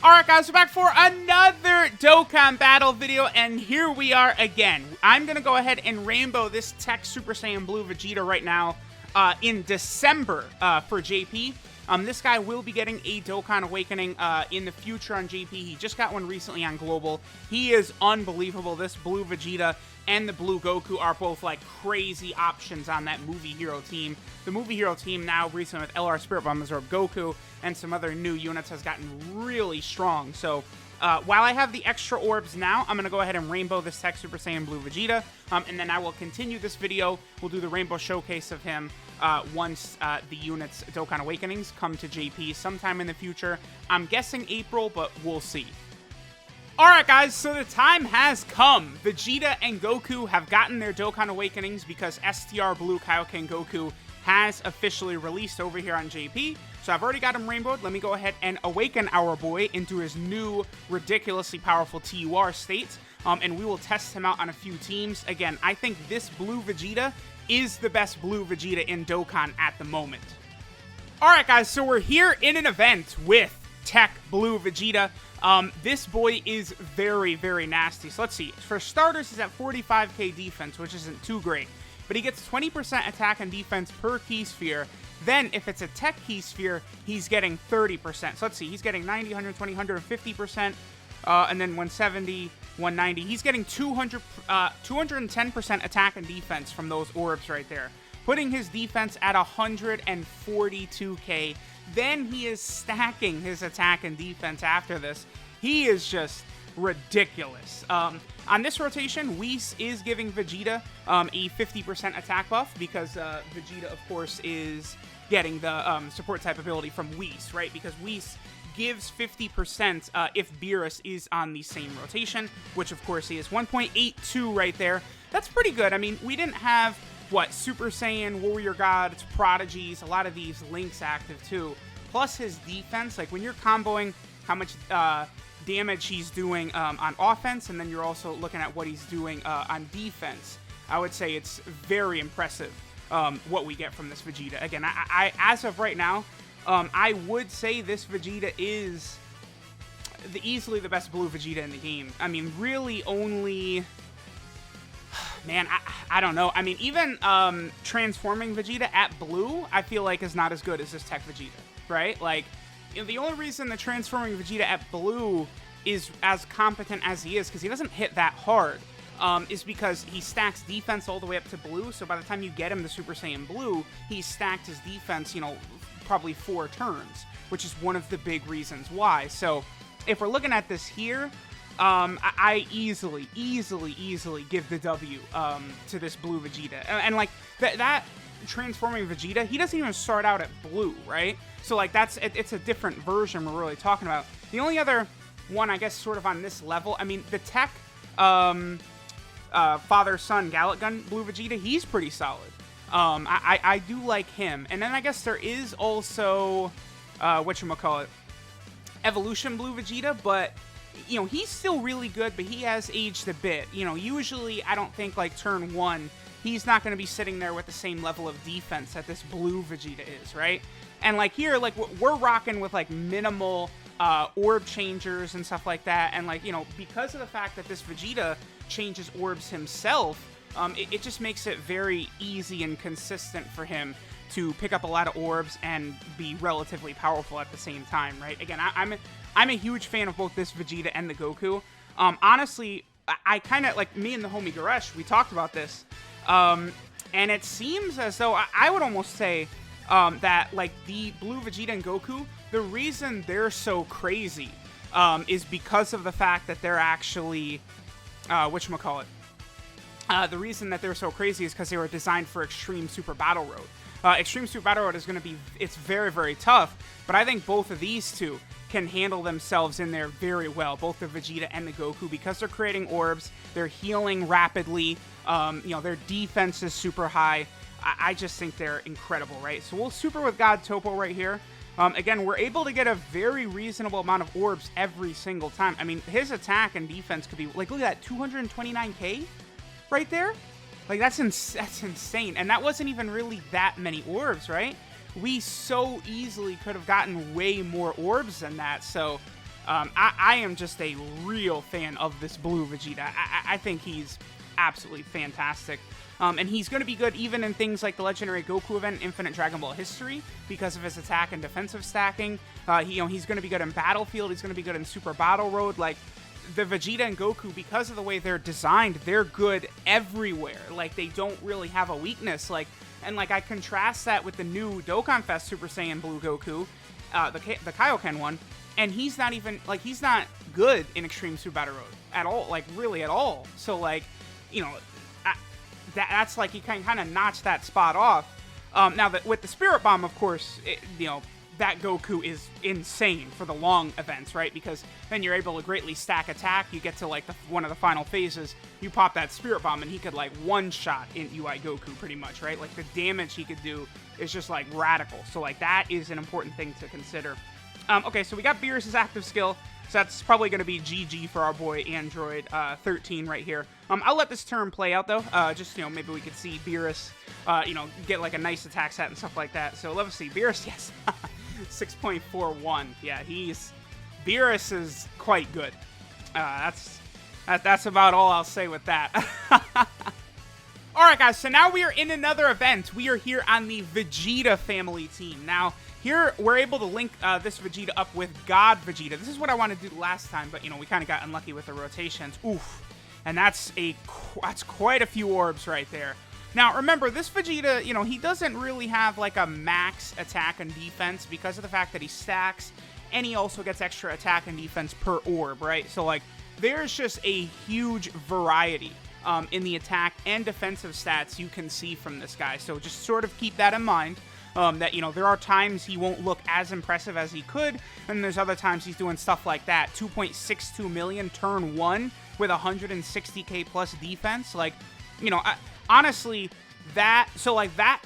Alright guys, we're back for another Dokkan battle video, and here we are again. I'm gonna go ahead and rainbow this TEQ Super Saiyan Blue Vegeta right now in December for JP. This guy will be getting a Dokkan Awakening in the future on JP. He just got one recently on Global. He is unbelievable. This Blue Vegeta and the Blue Goku are both like crazy options on that Movie Hero team. The Movie Hero team now recently with LR Spirit Bomb Absorb Goku and some other new units has gotten really strong. So while I have the extra orbs now, I'm going to go ahead and rainbow this TEQ Super Saiyan Blue Vegeta. And then I will continue this video. We'll do the rainbow showcase of him once the units Dokkan Awakenings come to JP sometime in the future. I'm guessing April, but we'll see. Alright guys, so the time has come. Vegeta and Goku have gotten their Dokkan Awakenings because STR Blue Kaioken Goku has officially released over here on JP. So I've already got him rainbowed. Let me go ahead and awaken our boy into his new ridiculously powerful TUR state. And we will test him out on a few teams. Again, I think this Blue Vegeta is the best Blue Vegeta in Dokkan at the moment. Alright guys, so we're here in an event with TEQ Blue Vegeta. This boy is very, very nasty. So let's see. For starters, he's at 45k defense, which isn't too great. But he gets 20% attack and defense per key sphere. Then, if it's a TEQ key sphere, he's getting 30%. So let's see. He's getting 90, 120, 150%. And then 170, 190. He's getting 210% attack and defense from those orbs right there, putting his defense at 142k. Then he is stacking his attack and defense after this. He is just ridiculous. On this rotation, Whis is giving Vegeta a 50% attack buff because Vegeta, of course, is getting the support type ability from Whis, right? Because Whis gives 50% if Beerus is on the same rotation, which, of course, he is 1.82 right there. That's pretty good. I mean, we didn't have, what, Super Saiyan, Warrior Gods, Prodigies, a lot of these links active, too. Plus his defense, like when you're comboing how much damage he's doing on offense, and then you're also looking at what he's doing on defense, I would say it's very impressive what we get from this Vegeta. Again, I as of right now, I would say this Vegeta is easily the best Blue Vegeta in the game. I mean, really only... Man, I don't know. I mean, even transforming Vegeta at Blue, I feel like is not as good as this TEQ Vegeta, right? Like, you know, the only reason the transforming Vegeta at Blue is as competent as he is, because he doesn't hit that hard, is because he stacks defense all the way up to Blue, so by the time you get him to Super Saiyan Blue, he's stacked his defense, you know, probably 4 turns, which is one of the big reasons why. So, if we're looking at this here, I easily give the W to this Blue Vegeta. And like, that transforming Vegeta, he doesn't even start out at Blue, right? So like, it's a different version we're really talking about. The only other one, I guess, sort of on this level, I mean, the TEQ Father-Son Gallic Gun Blue Vegeta, he's pretty solid. I do like him. And then I guess there is also, whatchamacallit, Evolution Blue Vegeta, but... You know, he's still really good, but he has aged a bit. You know, usually, I don't think, like, turn 1, he's not going to be sitting there with the same level of defense that this Blue Vegeta is, right? And, like, here, like, we're rocking with, like, minimal orb changers and stuff like that. And, like, you know, because of the fact that this Vegeta changes orbs himself, it just makes it very easy and consistent for him to pick up a lot of orbs and be relatively powerful at the same time, right? Again, I'm a huge fan of both this Vegeta and the Goku. Honestly, I kind of, like, me and the homie Garesh, we talked about this, and it seems as though, I would almost say that, like, the Blue Vegeta and Goku, the reason they're so crazy is because of the fact that they're actually, whatchamacallit, the reason that they're so crazy is because they were designed for Extreme Super Battle Road. Extreme Super Battle Road is going to be, it's very, very tough, but I think both of these two can handle themselves in there very well, both the Vegeta and the Goku, because they're creating orbs, they're healing rapidly, you know, their defense is super high. I just think they're incredible, right? So we'll super with God Topo right here. Again, we're able to get a very reasonable amount of orbs every single time. I mean, his attack and defense could be, like, look at that, 229k right there? Like, that's insane. And that wasn't even really that many orbs, right? We so easily could have gotten way more orbs than that. So, I am just a real fan of this blue Vegeta. I think he's absolutely fantastic. And he's going to be good even in things like the Legendary Goku event, Infinite Dragon Ball History, because of his attack and defensive stacking. He's going to be good in Battlefield. He's going to be good in Super Battle Road. Like, the Vegeta and Goku, because of the way they're designed, they're good everywhere. Like, they don't really have a weakness. And I contrast that with the new Dokkan Fest Super Saiyan Blue Goku, the Kaioken one, and he's not even, he's not good in Extreme Super Battle Road at all, really at all. So, that's you can kind of notch that spot off. Now, with the Spirit Bomb, of course, that Goku is insane for the long events, right? Because then you're able to greatly stack attack. You get to, one of the final phases, you pop that Spirit Bomb, and he could, one-shot in UI Goku, pretty much, right? The damage he could do is just, radical. So, that is an important thing to consider. Okay, so we got Beerus' active skill. So that's probably going to be GG for our boy Android 13 right here. I'll let this turn play out, though. Just, maybe we could see Beerus, get, a nice attack set and stuff like that. So let's see. Beerus, yes. 6.41. Yeah, Beerus is quite good. That's about all I'll say with that. Alright, guys, so now we are in another event. We are here on the Vegeta family team. Now, here, we're able to link this Vegeta up with God Vegeta. This is what I wanted to do last time, but, we kind of got unlucky with the rotations. Oof. And that's quite a few orbs right there. Now, remember, this Vegeta, he doesn't really have, a max attack and defense because of the fact that he stacks, and he also gets extra attack and defense per orb, right? So, there's just a huge variety in the attack and defensive stats you can see from this guy. So just sort of keep that in mind. That, there are times he won't look as impressive as he could, and there's other times he's doing stuff like that. 2.62 million turn 1 with 160k plus defense. Honestly, that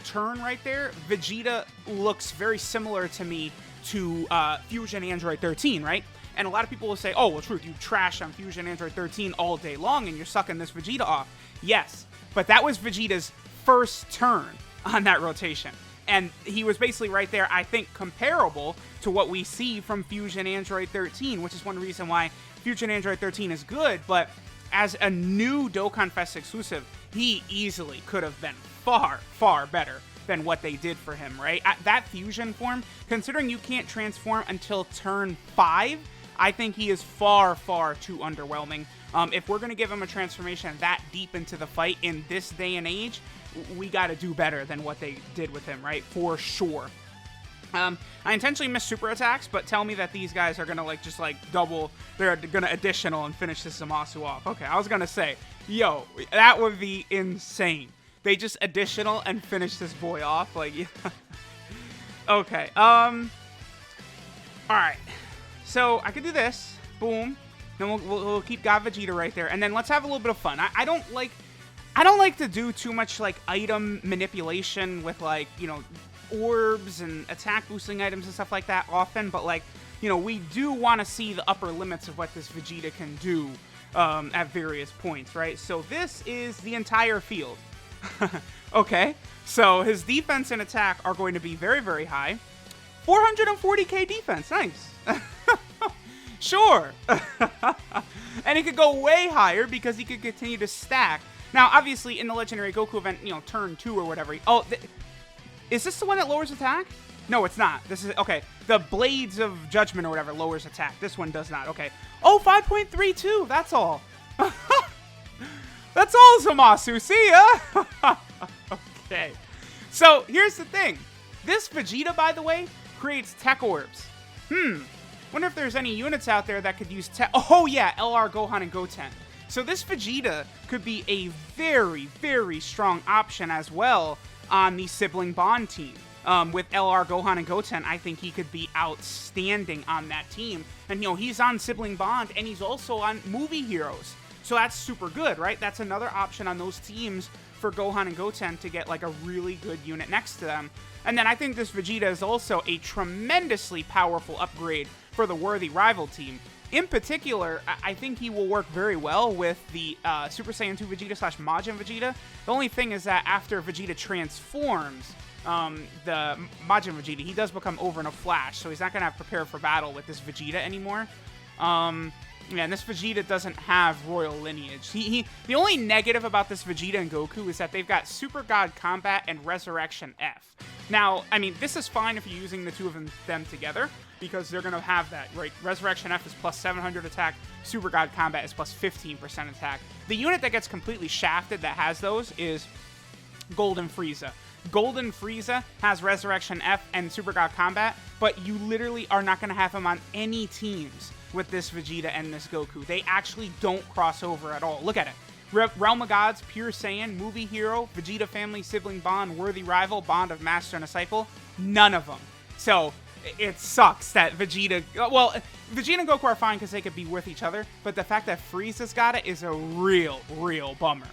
turn right there, Vegeta looks very similar to me to Fusion Android 13, right? And a lot of people will say, oh, well, Truth, you trash on Fusion Android 13 all day long, and you're sucking this Vegeta off. Yes, but that was Vegeta's first turn on that rotation. And he was basically right there, I think, comparable to what we see from Fusion Android 13, which is one reason why Fusion Android 13 is good. But as a new Dokkan Fest exclusive, he easily could have been far, far better than what they did for him, right? At that fusion form, considering you can't transform until turn 5, I think he is far, far too underwhelming. If we're going to give him a transformation that deep into the fight in this day and age, we got to do better than what they did with him, right? For sure. I intentionally missed super attacks, but tell me that these guys are going to, double, they're going to additional and finish this Zamasu off. Okay, I was going to say, yo, that would be insane. They just additional and finish this boy off, yeah. Okay, alright. So, I could do this. Boom. Then we'll keep God Vegeta right there. And then let's have a little bit of fun. I don't like to do too much, item manipulation with, orbs and attack boosting items and stuff like that often. But, we do want to see the upper limits of what this Vegeta can do at various points, right? So this is the entire field. Okay. So his defense and attack are going to be very, very high. 440k defense. Nice. Sure. And it could go way higher because he could continue to stack. Now, obviously, in the Legendary Goku event, turn 2 or whatever. Is this the one that lowers attack? No, it's not. This is, okay. The Blades of Judgment or whatever lowers attack. This one does not. Okay. Oh, 5.32. That's all. That's all, Zamasu. See ya. Okay. So, here's the thing. This Vegeta, by the way, creates TEQ orbs. Wonder if there's any units out there that could use TEQ. Oh, yeah. LR, Gohan, and Goten. So this Vegeta could be a very, very strong option as well on the Sibling Bond team. With LR, Gohan, and Goten, I think he could be outstanding on that team. And, he's on Sibling Bond, and he's also on Movie Heroes. So that's super good, right? That's another option on those teams for Gohan and Goten to get, a really good unit next to them. And then I think this Vegeta is also a tremendously powerful upgrade for the Worthy Rival team. In particular, I think he will work very well with the Super Saiyan 2 Vegeta / Majin Vegeta. The only thing is that after Vegeta transforms, the Majin Vegeta, he does become over in a flash, so he's not going to have to prepare for battle with this Vegeta anymore. Yeah, and this Vegeta doesn't have royal lineage. The only negative about this Vegeta and Goku is that they've got Super God Combat and Resurrection F. Now, I mean, this is fine if you're using the two of them together, because they're going to have that, right? Resurrection F is plus 700 attack, Super God Combat is plus 15% attack. The unit that gets completely shafted that has those is Golden Frieza. Golden Frieza has Resurrection F and Super God Combat, but you literally are not going to have him on any teams with this Vegeta and this Goku. They actually don't cross over at all. Look at it. Realm of Gods, Pure Saiyan, Movie Hero, Vegeta Family, Sibling Bond, Worthy Rival, Bond of Master and Disciple. None of them. So it sucks that Vegeta... Well, Vegeta and Goku are fine because they could be with each other, but the fact that Frieza's got it is a real bummer.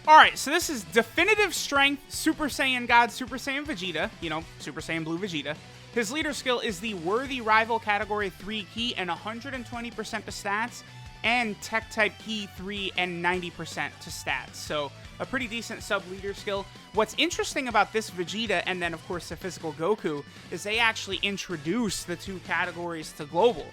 Alright, so this is Definitive Strength, Super Saiyan God, Super Saiyan Vegeta. You know, Super Saiyan Blue Vegeta. His leader skill is the Worthy Rival Category 3 key and 120% to stats, and Tech Type key 3 and 90% to stats. So a pretty decent sub-leader skill. What's interesting about this Vegeta, and then of course the physical Goku, is they actually introduced the two categories to Global.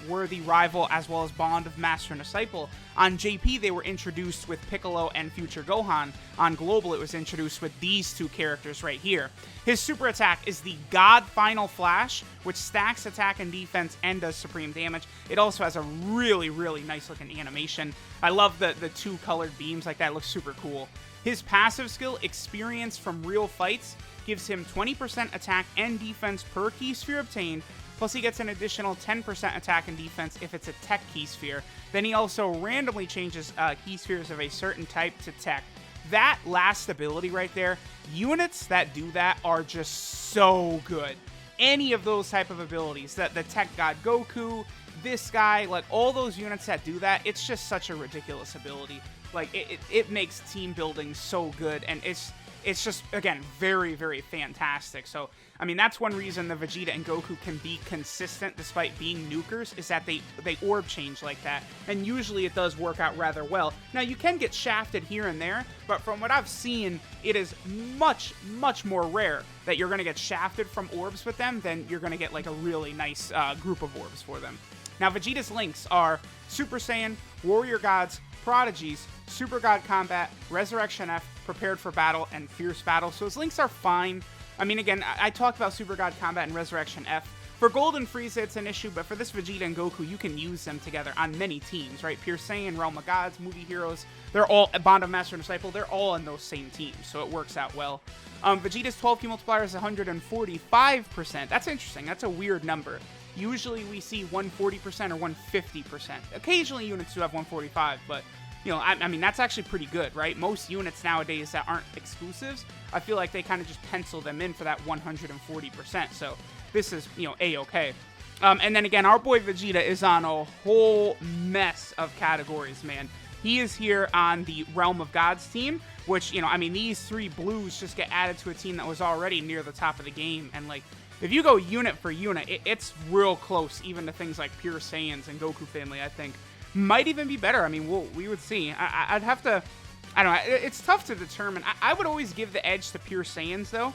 Worthy Rival as well as Bond of Master and Disciple. On JP, they were introduced with Piccolo and Future Gohan. On Global, it was introduced with these two characters right here. His super attack is the God Final Flash, which stacks attack and defense and does supreme damage. It also has a really nice looking animation. I love the two colored beams like that. It looks super cool. His passive skill, Experience from Real Fights, gives him 20% attack and defense per key sphere obtained, plus he gets an additional 10% attack and defense if it's a Tech key sphere. Then he also randomly changes key spheres of a certain type to Tech. That last ability right there, units that do that are just so good. Any of those type of abilities, that the Tech God Goku, this guy, like all those units that do that, it's just such a ridiculous ability. Like it makes team building so good, and it's just, again, very fantastic. So I mean, that's one reason the Vegeta and Goku can be consistent despite being nukers, is that they orb change like that, and usually it does work out rather well. Now, you can get shafted here and there, but from what I've seen, it is much more rare that you're going to get shafted from orbs with them than you're going to get like a really nice group of orbs for them. Now, Vegeta's links are Super Saiyan, Warrior Gods, Prodigies, Super God Combat, Resurrection F, Prepared for Battle, and Fierce Battle. So his links are fine. I mean, again, I talked about Super God Combat and Resurrection F. For Golden Frieza, it's an issue, but for this Vegeta and Goku, you can use them together on many teams, right? Pure Saiyan, Realm of Gods, Movie Heroes, they're all, Bond of Master and Disciple, they're all in those same teams, so it works out well. Vegeta's 12 key multiplier is 145%. That's interesting. That's a weird number. Usually we see 140% or 150%. Occasionally units do have 145, but you know, I mean, that's actually pretty good, right? Most units nowadays that aren't exclusives, I feel like they kind of just pencil them in for that 140%. So this is, you know, A-okay. And then again, our boy Vegeta is on a whole mess of categories, man. He is here on the Realm of Gods team, which, you know, I mean, these three blues just get added to a team that was already near the top of the game. And, like, if you go unit for unit, it's real close, even to things like Pure Saiyans and Goku Family, I think. Might even be better. I mean, we would see. I'd have to... I don't know. It's tough to determine. I would always give the edge to Pure Saiyans, though.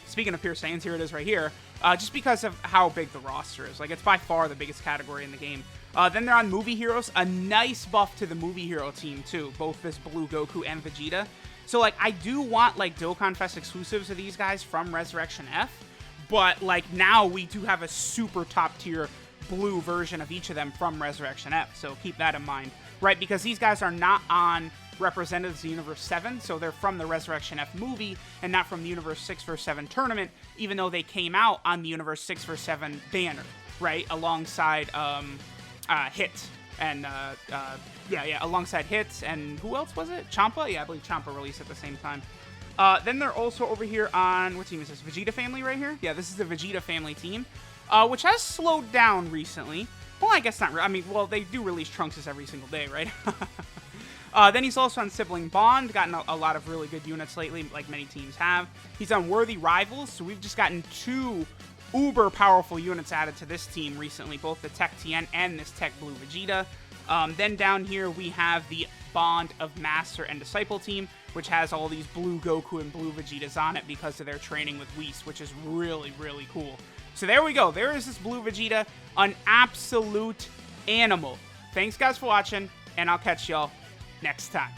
Speaking of Pure Saiyans, here it is right here. Just because of how big the roster is. Like, it's by far the biggest category in the game. Then they're on Movie Heroes. A nice buff to the Movie Hero team, too. Both this Blue Goku and Vegeta. So, like, I do want, like, Dokkan Fest exclusives of these guys from Resurrection F. But, like, now we do have a super top-tier blue version of each of them from Resurrection F, so keep that in mind, right? Because these guys are not on Representatives of Universe 7, so they're from the Resurrection F movie and not from the Universe 6 vs 7 tournament, even though they came out on the Universe 6 vs 7 banner, right? Alongside Hit and alongside Hits, and who else was it? Champa? Yeah, I believe Champa released at the same time. Then they're also over here on, what team is this? Vegeta Family right here? Yeah, this is the Vegeta Family team. Which has slowed down recently. Well, I guess not. I mean, well, they do release Trunks every single day, right? Then he's also on Sibling Bond, gotten a lot of really good units lately, like many teams have. He's on Worthy Rivals, so we've just gotten two uber powerful units added to this team recently, both the Tech TN and this Tech Blue Vegeta. Then down here we have the Bond of Master and Disciple team, which has all these Blue Goku and Blue Vegetas on it because of their training with Whis, which is really cool. So there we go. There is this blue Vegeta, an absolute animal. Thanks, guys, for watching, and I'll catch y'all next time.